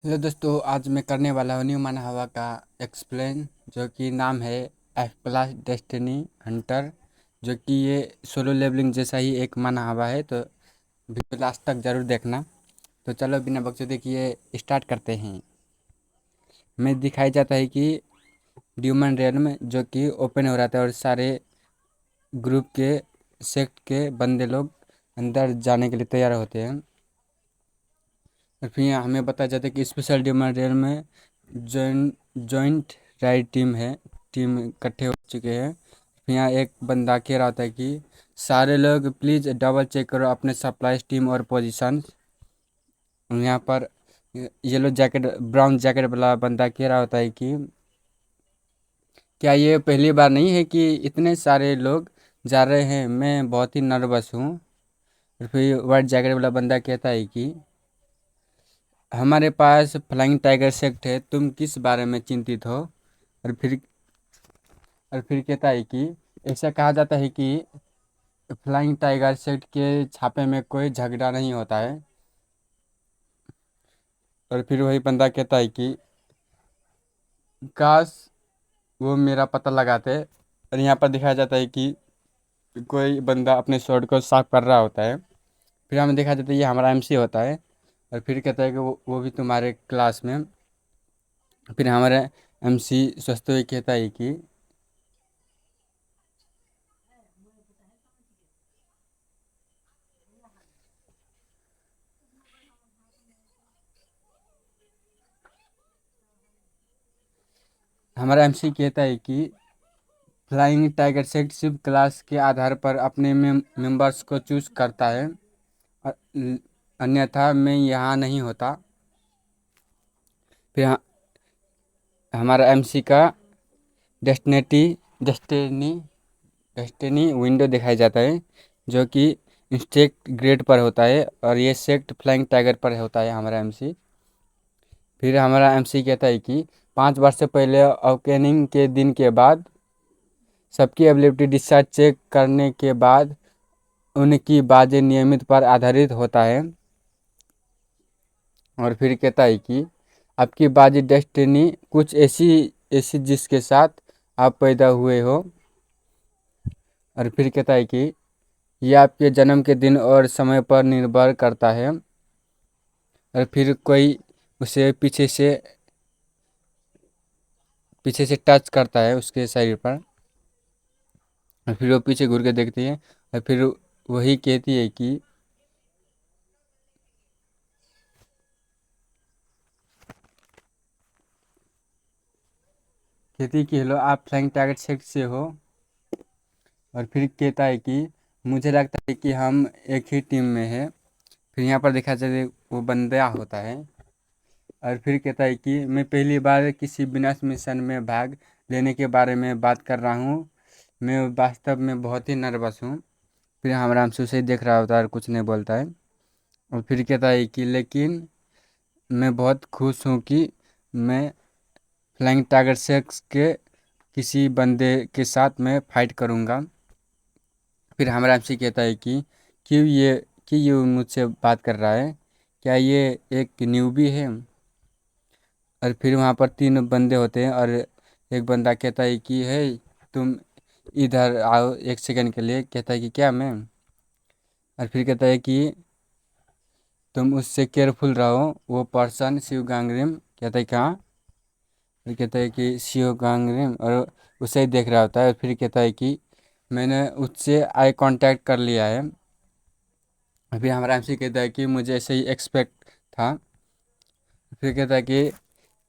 Hello दोस्तों, आज मैं करने वाला हूँ न्यू माना हवा का एक्सप्लेन, जो कि नाम है एफ प्लस डेस्टिनी हंटर। जो कि ये सोलो लेवलिंग जैसा ही एक माना हवा है, तो वीडियो लास्ट तक ज़रूर देखना। तो चलो बिना बकचोदी किए स्टार्ट करते हैं। मैं दिखाई जाता है कि ड्यूमन रियल्म जो कि ओपन हो रहा था और सारे ग्रुप के सेक्ट के बंदे लोग अंदर जाने के लिए तैयार होते हैं। और फिर यहाँ हमें बताया जाता है कि स्पेशल ड्यूमन रियल में जॉइंट राइड टीम है, टीम इकट्ठे हो चुके हैं। फिर यहाँ एक बंदा कह रहा होता है कि सारे लोग प्लीज़ डबल चेक करो अपने सप्लाई टीम और पोजीशन। यहाँ पर येलो जैकेट ब्राउन जैकेट वाला बंदा कह रहा होता है कि क्या ये पहली बार नहीं है कि इतने सारे लोग जा रहे हैं, मैं बहुत ही नर्वस हूँ। और फिर वाइट जैकेट वाला बंदा कहता है कि हमारे पास फ्लाइंग टाइगर सेक्ट है, तुम किस बारे में चिंतित हो। और फिर कहता है कि ऐसा कहा जाता है कि फ्लाइंग टाइगर सेक्ट के छापे में कोई झगड़ा नहीं होता है। और फिर वही बंदा कहता है कि काश वो मेरा पता लगाते। और यहाँ पर दिखाया जाता है कि कोई बंदा अपने शॉट को साफ कर रहा होता है। फिर हमें देखा जाता है ये हमारा एमसी होता है। और फिर कहता है कि वो भी तुम्हारे क्लास में। फिर हमारा एमसी सोचते हुए कहता है कि हमारा एमसी कहता है कि फ्लाइंग टाइगर सेट सिर्फ क्लास के आधार पर अपने मेंबर्स को चूज करता है, अ- अन्यथा मैं यहाँ नहीं होता। फिर हमारा एमसी का डेस्टिनेटी डेस्टिनी डेस्टिनी विंडो दिखाया जाता है, जो कि इंस्टेक्ट ग्रेड पर होता है, और ये सेक्ट फ्लाइंग टाइगर पर होता है हमारा एमसी। फिर हमारा एमसी कहता है कि 5 वर्ष से पहले अवेकनिंग के दिन के बाद सबकी एबिलिटी डिस्चार्ज चेक करने के बाद उनकी बाजें नियमित पर आधारित होता है। और फिर कहता है कि आपकी बाजी डेस्टिनी कुछ ऐसी ऐसी जिसके साथ आप पैदा हुए हो। और फिर कहता है कि यह आपके जन्म के दिन और समय पर निर्भर करता है। और फिर कोई उसे पीछे से टच करता है उसके शरीर पर। और फिर वो पीछे घूर के देखती है। और फिर वही कहती है कि हेलो, आप फ्लाइंग टारगेट सेक्ट से हो। और फिर कहता है कि मुझे लगता है कि हम एक ही टीम में हैं। फिर यहाँ पर देखा जाए वो बंदा होता है। और फिर कहता है कि मैं पहली बार किसी विनाश मिशन में भाग लेने के बारे में बात कर रहा हूँ, मैं वास्तव में बहुत ही नर्वस हूँ। फिर हम आराम से उसे देख रहा होता है और कुछ नहीं बोलता है। और फिर कहता है कि लेकिन मैं बहुत खुश हूँ कि मैं फ्लाइंग टाइगर सेक्स के किसी बंदे के साथ मैं फाइट करूँगा। फिर हमरा आपसे कहता है कि क्यों ये कि ये मुझसे बात कर रहा है, क्या ये एक न्यूबी है। और फिर वहाँ पर 3 बंदे होते हैं, और एक बंदा कहता है कि है तुम इधर आओ एक सेकंड के लिए। कहता है कि क्या मैं। और फिर कहता है कि तुम उससे केयरफुल रहो, वो पर्सन शिव गांगरिम। कहता है कहाँ। फिर कहता है कि शिव गांगरिम, और उसे ही देख रहा होता है। और फिर कहता है कि मैंने उससे आई कांटेक्ट कर लिया है। फिर हमारा एमसी कहता है कि मुझे ऐसे ही एक्सपेक्ट था। फिर कहता है कि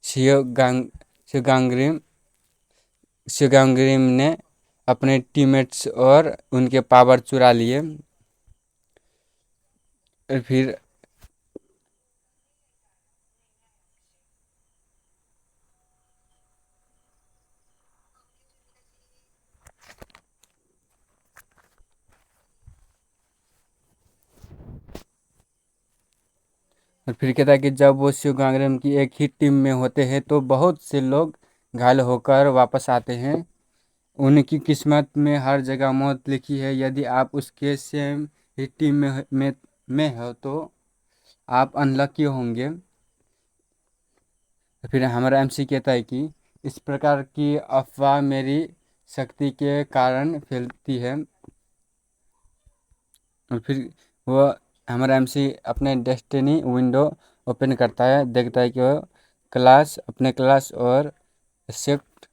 शिव गांग शिवगांग्रिम शिवगांग्रिम ने अपने टीममेट्स और उनके पावर चुरा लिए। और फिर कहता है कि जब वो शिवगांग्रिम की एक ही टीम में होते हैं तो बहुत से लोग घायल होकर वापस आते हैं। उनकी किस्मत में हर जगह मौत लिखी है, यदि आप उसके सेम ही टीम में हो तो आप अनलकी होंगे। फिर हमारा एमसी कहता है कि इस प्रकार की अफवाह मेरी शक्ति के कारण फैलती है। और फिर वो हमारा एमसी अपने डेस्टिनी विंडो ओपन करता है, देखता है कि वो अपने क्लास और शिफ्ट।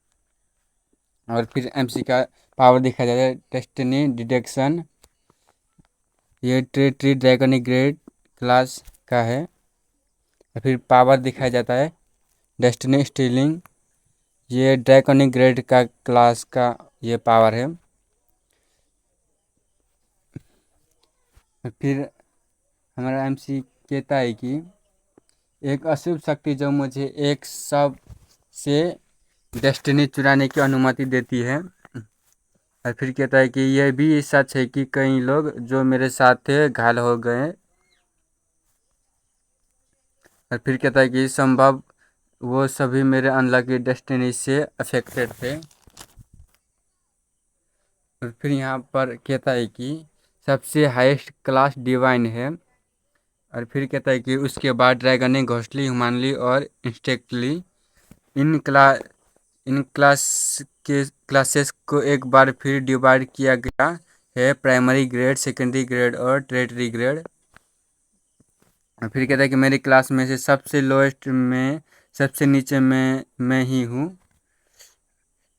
और फिर एमसी का पावर दिखाया जाता है, डेस्टिनी डिटेक्शन, ये ट्री ड्रैगनिक ग्रेड क्लास का है। और फिर पावर दिखाया जाता है, डेस्टिनी स्टीलिंग, ये ड्रैगनिक ग्रेड का क्लास का ये पावर है। फिर हमारा एमसी कहता है कि एक अशुभ शक्ति जो मुझे एक सब से डेस्टिनी चुराने की अनुमति देती है। और फिर कहता है कि यह भी सच है कि कई लोग जो मेरे साथ थे घायल हो गए। और फिर कहता है कि संभव वो सभी मेरे अनलकी डेस्टिनी से अफेक्टेड थे। और फिर यहाँ पर कहता है कि सबसे हाईएस्ट क्लास डिवाइन है। और फिर कहता है कि उसके बाद ड्रैगन घोस्टली, ह्यूमनली और इंस्टेक्टली, इन क्ला इन क्लासेस को एक बार फिर डिवाइड किया गया है, प्राइमरी ग्रेड, सेकेंडरी ग्रेड और टेरिटरी ग्रेड। और फिर कहता है कि मेरी क्लास में से सबसे लोएस्ट में सबसे नीचे में मैं ही हूँ,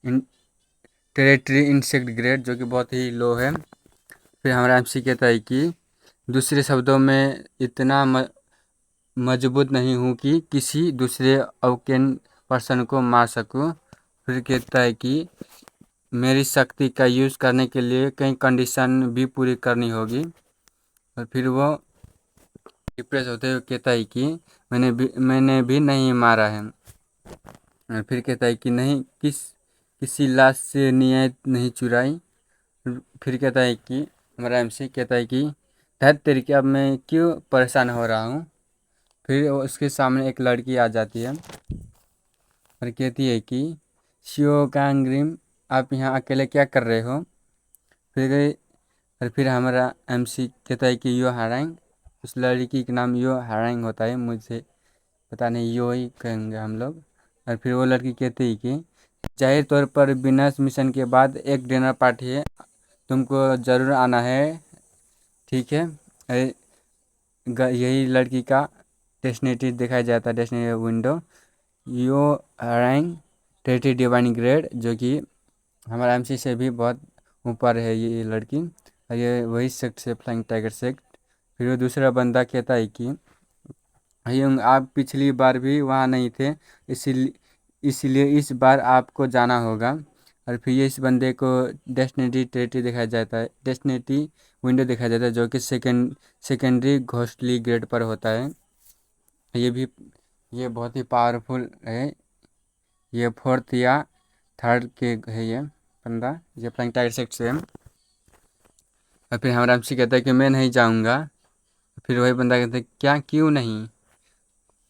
टेरिटरी इंसेक्ट ग्रेड, जो कि बहुत ही लो है। फिर हमारा एमसी कहता है कि दूसरे शब्दों में इतना मजबूत नहीं हूँ कि किसी दूसरे अवकेन पर्सन को मार सकूँ। फिर कहता है कि मेरी शक्ति का यूज़ करने के लिए कई कंडीशन भी पूरी करनी होगी। और फिर वो डिप्रेस होते हुए कहता है कि मैंने भी नहीं मारा है। और फिर कहता है कि नहीं, किसी लाश से न्याय नहीं चुराई। फिर कहता है कि हमारा एमसी कहता है कि धैत तेरी की, अब मैं क्यों परेशान हो रहा हूँ। फिर उसके सामने एक लड़की आ जाती है और कहती है कि शियो कांग्रिम, आप यहाँ अकेले क्या कर रहे हो। फिर और फिर हमारा एमसी कहता है कि यो हारांग, उस लड़की का नाम यो हारांग होता है, मुझे पता नहीं, यो ही कहेंगे हम लोग। और फिर वो लड़की कहती है कि जाहिर तौर पर बिना मिशन के बाद एक डिनर पार्टी है, तुमको ज़रूर आना है, ठीक है। यही लड़की का डेस्टिनेटी दिखाया जाता है, डेस्टिनेटी विंडो, यो रैंक टेटी डिवाइन ग्रेड, जो कि हमारा एमसी से भी बहुत ऊपर है ये लड़की। और ये वही सेक्ट से, फ्लाइंग टाइगर सेक्ट। फिर वो दूसरा बंदा कहता है कि यूंग, आप पिछली बार भी वहाँ नहीं थे, इसीलिए इस बार आपको जाना होगा। और फिर ये इस बंदे को डेस्टिनेटी टेरिटरी दिखाया जाता है, डेस्टिनेटी विंडो दिखाया जाता है, जो कि सेकेंडरी घोस्टली ग्रेड पर होता है। ये भी ये बहुत ही पावरफुल है, ये फोर्थ या थर्ड के है ये बंदा, ये फ्लाइंग टाइगर सेक्ट से है। और फिर हमारा एमसी कहता है कि मैं नहीं जाऊँगा। फिर वही बंदा कहता है क्या, क्यों नहीं।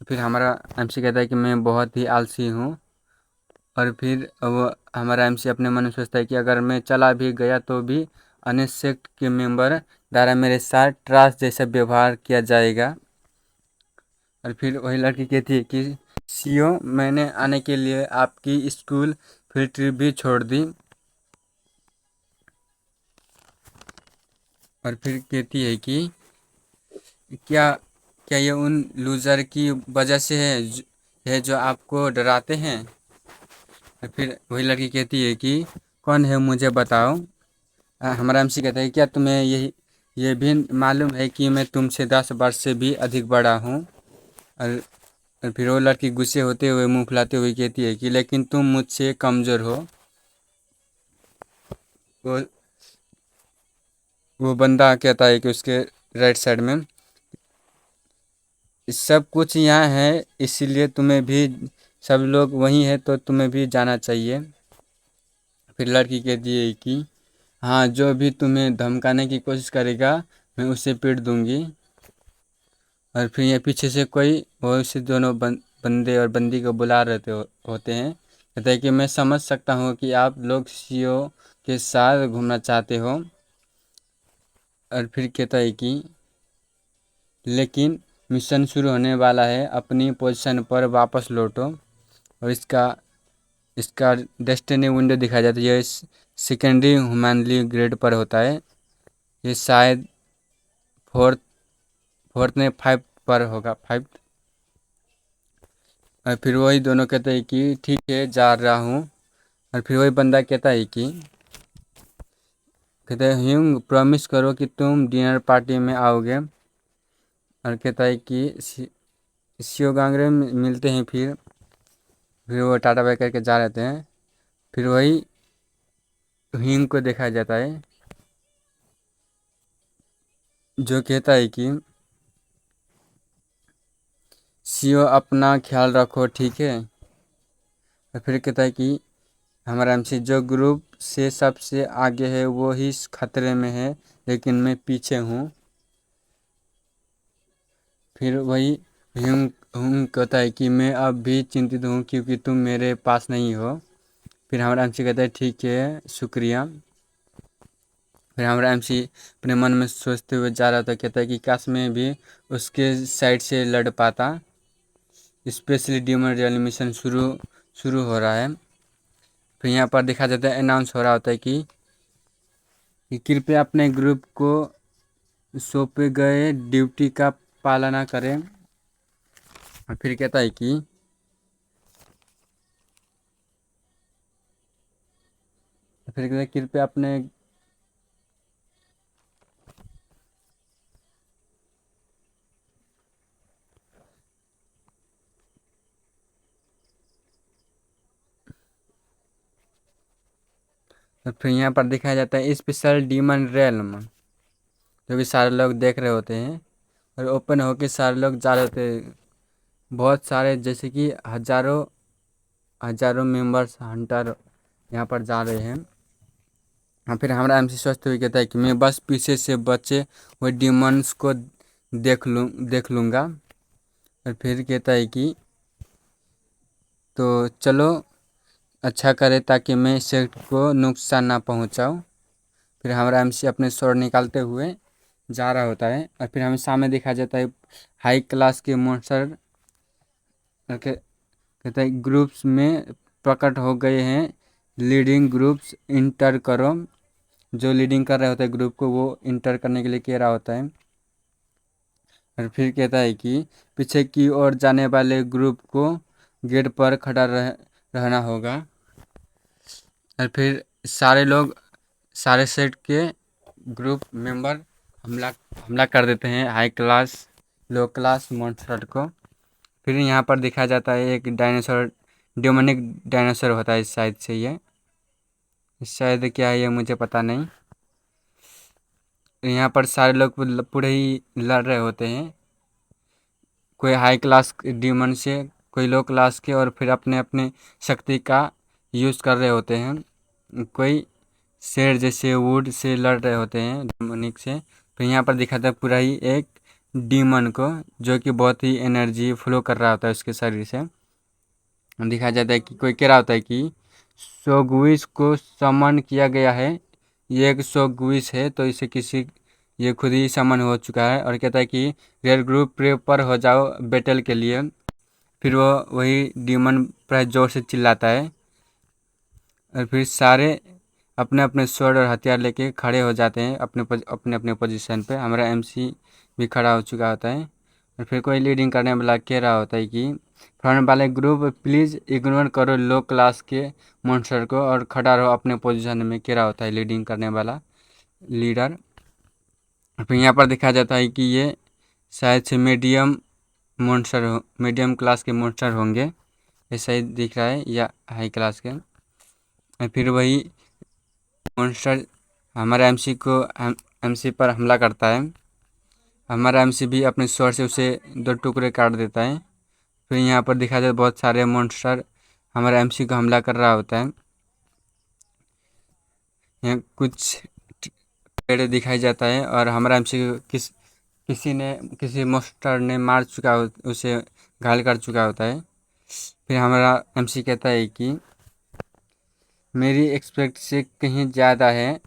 फिर हमारा एमसी कहता है कि मैं बहुत ही आलसी हूँ। और फिर वो हमारा एमसी अपने मन में सोचता है कि अगर मैं चला भी गया तो भी अन्य सेक्ट के मेंबर द्वारा मेरे साथ ट्रास जैसा व्यवहार किया जाएगा। और फिर वही लड़की कहती है कि सीओ, मैंने आने के लिए आपकी स्कूल फील्ड ट्रिप भी छोड़ दी। और फिर कहती है कि क्या क्या ये उन लूज़र की वजह से है जो आपको डराते हैं। और फिर वही लड़की कहती है कि कौन है, मुझे बताओ। हमारा एमसी कहता है क्या तुम्हें ये भी मालूम है कि मैं तुमसे 10 वर्ष से भी अधिक बड़ा हूँ। और फिर वो लड़की गुस्से होते हुए मुंह फुलाते हुए कहती है कि लेकिन तुम मुझसे कमज़ोर हो। वो वो बंदा कहता है कि उसके राइट साइड में सब कुछ यहाँ है, इसीलिए तुम्हें भी, सब लोग वहीं है तो तुम्हें भी जाना चाहिए। फिर लड़की कहती है कि हाँ, जो भी तुम्हें धमकाने की कोशिश करेगा मैं उसे पीट दूंगी। और फिर ये पीछे से कोई वो से दोनों बंदे और बंदी को बुला रहे होते हैं। कहते हैं कि मैं समझ सकता हूँ कि आप लोग सीओ के साथ घूमना चाहते हो। और फिर कहता है कि लेकिन मिशन शुरू होने वाला है, अपनी पोजीशन पर वापस लौटो। और इसका इसका डेस्टिनी विंडो दिखाया जाता है। ये सेकेंडरी ह्यूमनली ग्रेड पर होता है। ये शायद फोर्थ फोर्थ में 5 पर होगा, 5। और फिर वही दोनों कहते हैं कि ठीक है जा रहा हूँ। और फिर वही बंदा कहता है कि कहते हैं ह्यूंग प्रॉमिस करो कि तुम डिनर पार्टी में आओगे। और कहता है कि शिवगांगरे में मिलते हैं। फिर वो टाटा बाय करके जा रहते हैं। फिर वही ह्यूंग को देखा जाता है जो कहता है कि सीओ अपना ख्याल रखो, ठीक है। और फिर कहता है कि हमारा एमसी जो ग्रुप से सबसे आगे है वो ही खतरे में है, लेकिन मैं पीछे हूँ। फिर वही ह्यूंग ह्यूंग कहता है कि मैं अब भी चिंतित हूँ क्योंकि तुम मेरे पास नहीं हो। फिर हमारा एमसी कहता है ठीक है शुक्रिया। फिर हमारा एमसी अपने मन में सोचते हुए जा रहा था, कहता है कि काश मैं भी उसके साइड से लड़ पाता। स्पेशली डीमन रियल मिशन शुरू शुरू हो रहा है। फिर यहाँ पर देखा जाता है अनाउंस हो रहा होता है कि कृपया अपने ग्रुप को सौंपे गए ड्यूटी का पालना करें। और फिर कहता है कि फिर कहता है कृपया अपने और फिर यहाँ पर दिखाया जाता है स्पेशल डीमन रेलम, जो कि सारे लोग देख रहे होते हैं। और ओपन होके सारे लोग जा रहे होते हैं। बहुत सारे जैसे कि हजारों हजारों मेंबर्स हंटर यहाँ पर जा रहे हैं। और फिर हमारा एमसी स्वस्थ हुई कहता है कि मैं बस पीछे से बचे हुए डीमंस को देख लूँगा। और फिर कहता है कि तो चलो अच्छा करे ताकि मैं सेक्ट को नुकसान ना पहुंचाऊं। फिर हमारा एमसी अपने स्वर निकालते हुए जा रहा होता है। और फिर हमें सामने देखा जाता है हाई क्लास के मॉन्स्टर कहता है ग्रुप्स में प्रकट हो गए हैं। लीडिंग ग्रुप्स इंटर करो। जो लीडिंग कर रहे होते हैं ग्रुप को वो इंटर करने के लिए कह रहा होता है। और फिर कहता है कि पीछे की ओर जाने वाले ग्रुप को गेट पर खड़ा रहना होगा। और फिर सारे लोग सारे सेट के ग्रुप मेंबर हमला हमला कर देते हैं हाई क्लास लो क्लास मॉन्स्टर को। फिर यहाँ पर दिखाया जाता है एक डायनासोर, डेमोनिक डायनासोर होता है शायद से ये, शायद क्या है ये मुझे पता नहीं। यहाँ पर सारे लोग पूरे ही लड़ रहे होते हैं, कोई हाई क्लास डीमन से, कोई लो क्लास के, और फिर अपने अपने शक्ति का यूज़ कर रहे होते हैं। कोई शेर जैसे वुड से लड़ रहे होते हैं डेमोनिक से। फिर यहाँ पर दिखाता है पूरा ही एक डीमन को जो कि बहुत ही एनर्जी फ्लो कर रहा होता है उसके शरीर से। दिखाया जाता है कि कोई कह रहा होता है कि सोगविस को समन किया गया है। ये एक सोगविस है तो इसे किसी ये खुद ही समन हो चुका है। और कहता है कि रेड ग्रुप प्रेपर हो जाओ बैटल के लिए। फिर वो वही डीमन प्राय जोर से चिल्लाता है। और फिर सारे अपने अपने स्वord और हथियार लेके खड़े हो जाते हैं अपने अपने पोजीशन पे। हमारा एमसी भी खड़ा हो चुका होता है। और फिर कोई लीडिंग करने वाला कह रहा होता है कि फ्रंट वाले ग्रुप प्लीज़ इग्नोर करो लो क्लास के मॉन्स्टर को और खड़ा रहो अपने पोजीशन में, कह रहा होता है लीडिंग करने वाला लीडर। फिर यहाँ पर देखा जाता है कि ये शायद से मीडियम क्लास के मॉन्स्टर होंगे, ऐसा ही दिख रहा है, या हाई क्लास के। और फिर वही मॉन्स्टर हमारे एमसी पर हमला करता है। हमारा एमसी भी अपने स्वord से उसे 2 टुकड़े काट देता है। फिर यहाँ पर दिखा जाए बहुत सारे मॉन्स्टर हमारे एमसी को हमला कर रहा होता है। यहाँ कुछ पेड़ दिखाई जाता है और हमारा एमसी किसी मॉन्स्टर ने मार चुका उसे घायल कर चुका होता है। फिर हमारा एमसी कहता है कि मेरी एक्सपेक्ट से कहीं ज़्यादा है,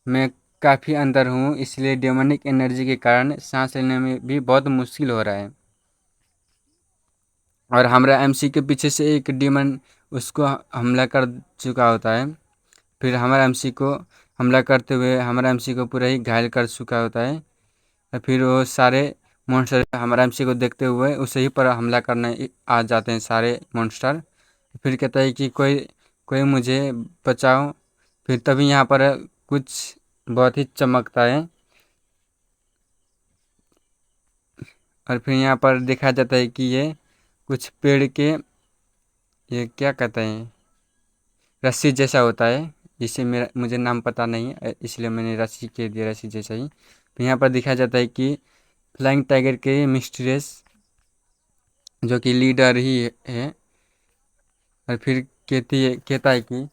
मैं काफ़ी अंदर हूँ, इसलिए डेमोनिक एनर्जी के कारण सांस लेने में भी बहुत मुश्किल हो रहा है। और हमारा एमसी के पीछे से एक डीमन उसको हमला कर चुका होता है। फिर हमारा एमसी को हमला करते हुए हमारा एमसी को पूरा ही घायल कर चुका होता है। और फिर वो सारे मॉन्स्टर हमारा एमसी को देखते हुए उसे ही पर हमला करने आ जाते हैं सारे मॉन्स्टर। फिर कहता है कि कोई कोई मुझे बचाओ। फिर तभी यहाँ पर कुछ बहुत ही चमकता है। और फिर यहाँ पर देखा जाता है कि ये कुछ पेड़ के ये क्या कहते हैं रस्सी जैसा होता है, जिसे मेरा मुझे नाम पता नहीं है, इसलिए मैंने रस्सी कह दिया, रस्सी जैसा ही। फिर यहाँ पर दिखाया जाता है कि फ्लाइंग टाइगर के मिस्ट्रेस जो कि लीडर ही है। और फिर कहता है कि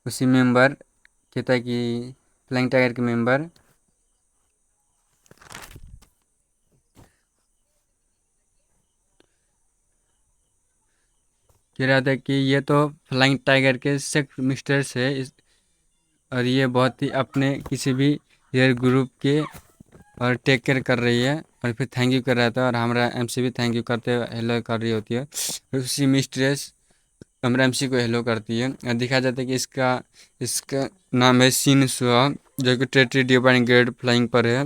उसी मेंबर कहता है कि फ्लाइंग टाइगर के मेंबर कह रहा था कि ये तो फ्लाइंग टाइगर के सेक्स मिस्ट्रेस है और ये बहुत ही अपने किसी भी रेयर ग्रुप के और टेक केयर कर रही है। और फिर थैंक यू कर रहा था और हमारा एमसी भी थैंक यू करते हुए हेलो कर रही होती है। फिर उसी मिस्ट्रेस हमारा एमसी को हेलो करती है और दिखाया जाता है कि इसका नाम है सीन सुहा, जो कि टेट्री डिवाइन ग्रेड फ्लाइंग पर है,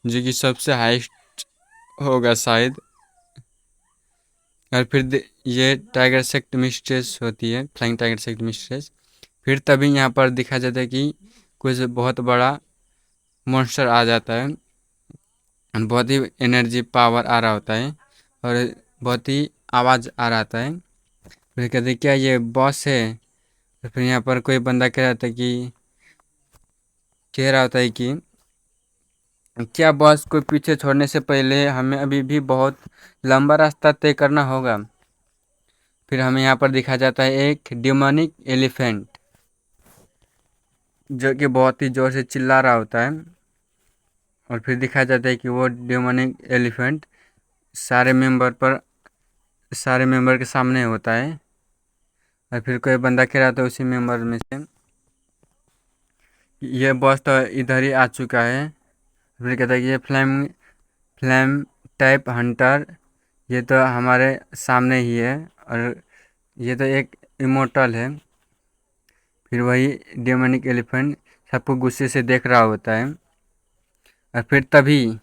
जो कि सबसे हाईएस्ट होगा शायद। और फिर ये टाइगर सेक्ट मिस्ट्रेस होती है, फ्लाइंग टाइगर सेक्ट मिस्ट्रेस। फिर तभी यहाँ पर दिखा जाता है कि कुछ बहुत बड़ा मॉन्स्टर आ जाता है, बहुत ही एनर्जी पावर आ रहा होता है और बहुत ही आवाज़ आ रहा था है। फिर कहते क्या ये बॉस है। तो फिर यहाँ पर कोई बंदा कह रहा होता है कि क्या बॉस को पीछे छोड़ने से पहले हमें अभी भी बहुत लंबा रास्ता तय करना होगा। फिर हमें यहाँ पर दिखा जाता है एक डिमोनिक एलिफेंट, जो कि बहुत ही ज़ोर से चिल्ला रहा होता है। और फिर दिखाया जाता है कि वो डिमोनिक एलिफेंट सारे सारे मेंबर के सामने होता है। और फिर कोई बंदा कह रहा था उसी मेंबर में से ये बॉस तो इधर ही आ चुका है। फिर कहता है कि ये फ्लैम टाइप हंटर ये तो हमारे सामने ही है और ये तो एक इमोर्टल है। फिर वही डेमोनिक एलिफेंट सबको गुस्से से देख रहा होता है। और फिर तभी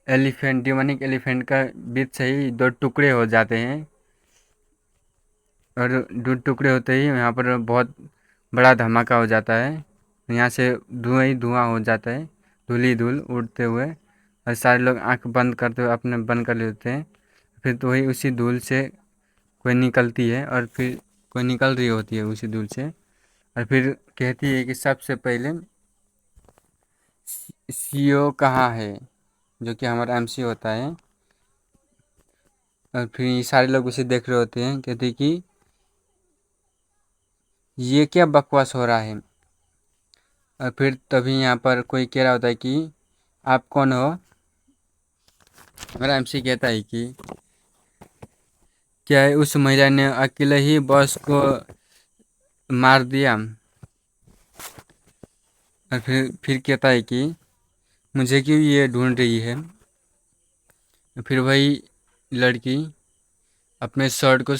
डेमोनिक एलिफेंट का बीच से ही दो टुकड़े हो जाते हैं। और दो टुकड़े होते ही यहाँ पर बहुत बड़ा धमाका हो जाता है। यहाँ से धुआं ही धुआं हो जाता है, धूल ही धूल उड़ते हुए। और सारे लोग आंख बंद करते हुए अपने बंद कर लेते हैं। फिर तो वही उसी धूल से कोई निकलती है और फिर कोई निकल रही होती है उसी धूल से। और फिर कहती है कि सबसे पहले सीईओ कहाँ है, जो कि हमारा एमसी होता है। और फिर ये सारे लोग उसे देख रहे होते हैं, कहते कि ये क्या बकवास हो रहा है। और फिर तभी यहाँ पर कोई कह रहा होता है कि आप कौन हो। हमारा एमसी कहता है कि क्या उस महिला ने अकेले ही बॉस को मार दिया। और फिर कहता है कि मुझे क्यों ये ढूंढ रही है। फिर वही लड़की अपने शर्ट को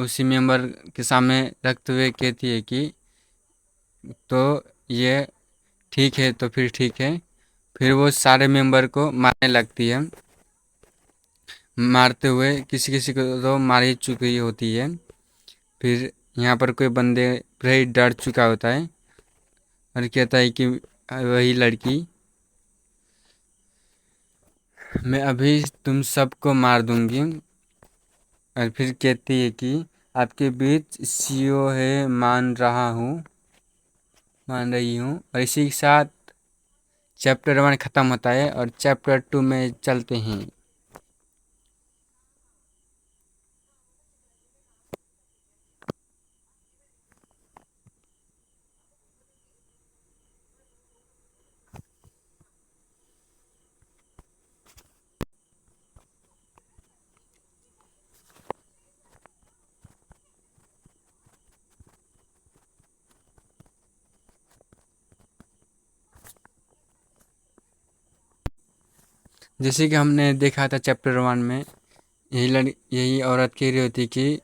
उसी मेंबर के सामने रखते हुए कहती है कि तो ये ठीक है, तो फिर ठीक है। फिर वो सारे मेंबर को मारने लगती है, मारते हुए किसी किसी को तो मार ही चुकी होती है। फिर यहाँ पर कोई बंदे ही डर चुका होता है और कहता है कि वही लड़की मैं अभी तुम सबको मार दूंगी। और फिर कहती है कि आपके बीच सीईओ है, मान रही हूँ। और इसी के साथ चैप्टर 1 ख़त्म होता है और चैप्टर 2 में चलते हैं। जैसे कि हमने देखा था चैप्टर 1 में यही औरत कह रही होती कि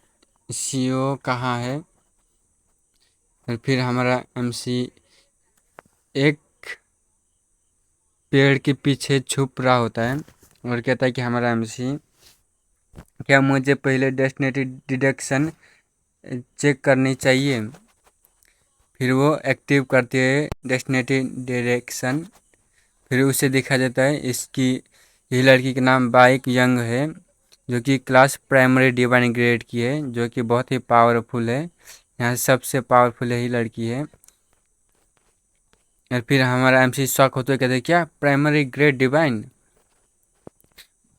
सीईओ कहाँ है। और फिर हमारा एमसी एक पेड़ के पीछे छुप रहा होता है और कहता है कि हमारा एमसी, क्या मुझे पहले डेस्टिनेटी डिडक्शन चेक करनी चाहिए। फिर वो एक्टिव करती है डेस्टिनेटी डिडक्शन। फिर उसे देखा जाता है इसकी, ये लड़की का नाम बाइक यंग है, जो कि क्लास प्राइमरी डिवाइन ग्रेड की है, जो कि बहुत ही पावरफुल है। यहाँ सबसे पावरफुल यही लड़की है। और फिर हमारा एमसी शॉक होते कहते हैं क्या प्राइमरी ग्रेड डिवाइन।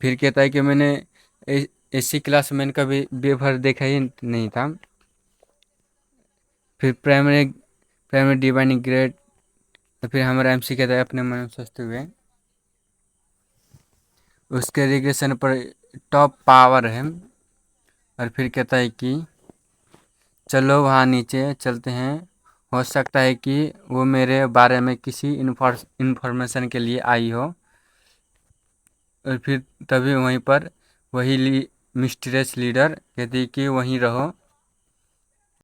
फिर कहता है कि मैंने इसी क्लास में मैंने कभी बेभर देखा ही नहीं था। फिर प्राइमरी प्राइमरी डिवाइन ग्रेड। तो फिर हमारा एमसी कहता है अपने मन में सोचते हुए उसके रिग्रेशन पर टॉप पावर है। और फिर कहता है कि चलो वहाँ नीचे चलते हैं, हो सकता है कि वो मेरे बारे में किसी इन्फॉर्मेशन के लिए आई हो। और फिर तभी वहीं पर वही मिस्टीरियस लीडर कहती है कि वहीं रहो,